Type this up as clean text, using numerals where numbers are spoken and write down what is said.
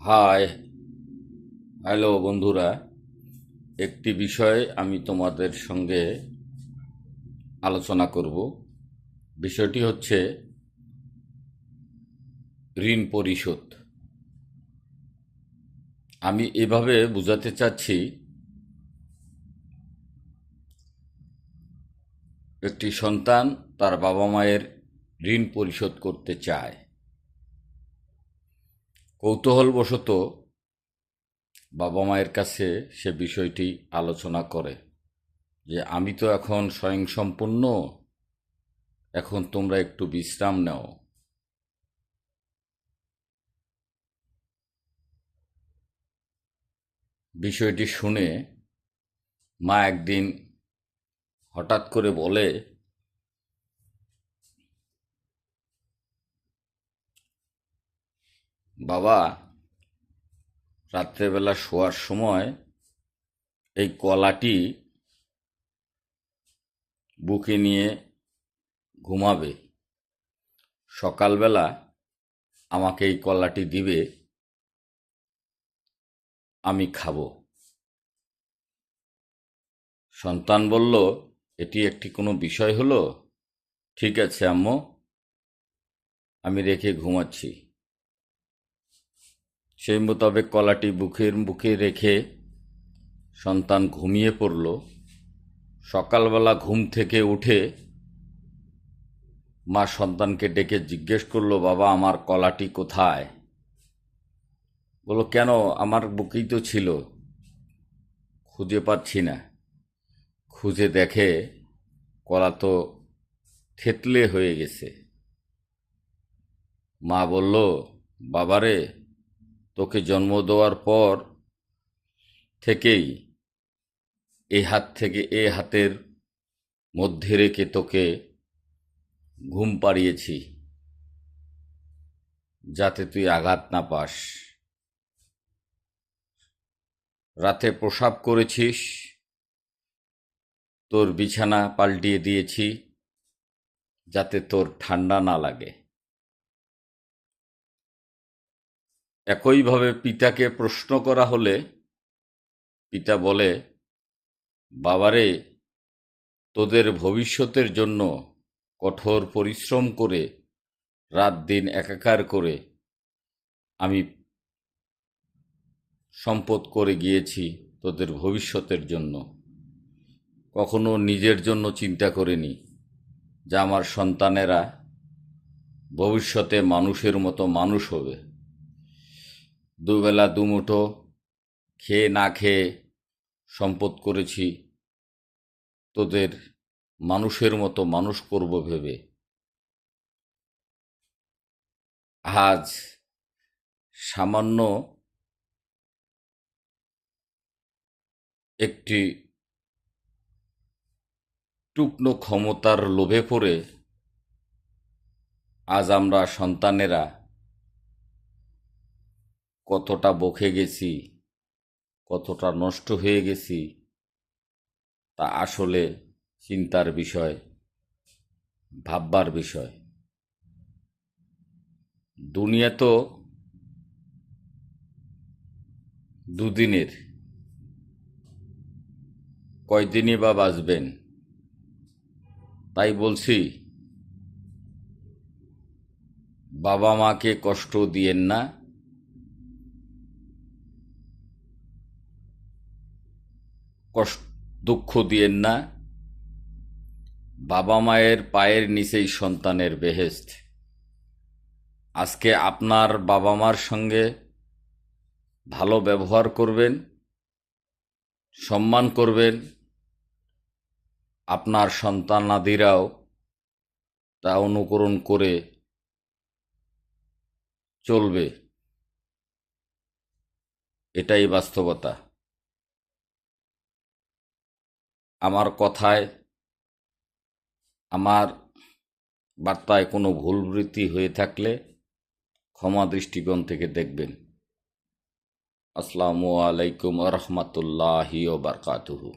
High, hello বন্ধুরা। একটি বিষয়ে আমি তোমাদের সঙ্গে আলোচনা করব। বিষয়টি হচ্ছে ঋণ পরিশোধ। আমি এভাবে বোঝাতে চাচ্ছি, একটি সন্তান তার বাবা মায়ের ঋণ পরিশোধ করতে চায়। কৌতূহলবশত বাবা মায়ের কাছে সে বিষয়টি আলোচনা করে যে আমি তো এখন স্বয়ংসম্পূর্ণ, এখন তোমরা একটু বিশ্রাম নাও। বিষয়টি শুনে মা একদিন হঠাৎ করে বলে, বাবা, রাত্রেবেলা শোয়ার সময় এই কলাটি বুকে নিয়ে ঘুমাবে, সকালবেলা আমাকে এই কলাটি দিবে, আমি খাবো। সন্তান বলল, এটি একটি কোনো বিষয় হলো? ঠিক আছে আম্মু, আমি রেখে ঘুমাচ্ছি। সেই মোতাবেক কলাটি বুকের বুকে রেখে সন্তান ঘুমিয়ে পড়ল। সকালবেলা ঘুম থেকে উঠে মা সন্তানকে ডেকে জিজ্ঞেস করলো, বাবা আমার কলাটি কোথায়? বলল, কেন, আমার বুকেই তো ছিল, খুঁজে পাচ্ছি না। খুঁজে দেখে কলা তো থেতলে হয়ে গেছে। মা বলল, বাবারে, তোকে জন্ম দেওয়ার পর থেকেই এই হাত থেকে এ হাতের মধ্যে রেখে তোকে ঘুম পাড়িয়েছি, যাতে তুই আঘাত না পাস। রাতে প্রসাব করেছিস, তোর বিছানা পাল্টিয়ে দিয়েছি, যাতে তোর ঠান্ডা না লাগে। একইভাবে পিতাকে প্রশ্ন করা হলে পিতা বলে, বাবারে, তোদের ভবিষ্যতের জন্য কঠোর পরিশ্রম করে রাত দিন একাকার করে আমি সম্পদ করে গিয়েছি তোদের ভবিষ্যতের জন্য। কখনো নিজের জন্য চিন্তা করিনি যে আমার সন্তানেরা ভবিষ্যতে মানুষের মতো মানুষ হবে। দুবেলা দুমুঠো খেয়ে না খেয়ে সম্পদ করেছি তোদের মানুষের মতো মানুষ করব ভেবে। আজ সামান্য একটি টুকনো ক্ষমতার লোভে পড়ে আজ আমরা সন্তানেরা কতটা বকে গেছি, কতটা নষ্ট হয়ে গেছি, তা আসলে চিন্তার বিষয়, ভাববার বিষয়। দুনিয়া তো দুদিনের, কয়দিনই বা বাঁচবেন? তাই বলছি, বাবা মাকে কষ্ট দিয়েন না, কষ্ট দুঃখ দিয়েন না। বাবা মায়ের পায়ের নিচেই সন্তানের বেহেশত। আজকে আপনার বাবা মার সঙ্গে ভালো ব্যবহার করবেন, সম্মান করবেন, আপনার সন্তানাদিরাও তা অনুকরণ করে চলবে। এটাই বাস্তবতা। আমার কথায়, আমার বার্তায় কোনো ভুলভ্রান্তি হয়ে থাকলে ক্ষমা দৃষ্টিকোণ থেকে দেখবেন। আসসালামু আলাইকুম ওয়া রাহমাতুল্লাহি ওয়া বারাকাতুহু।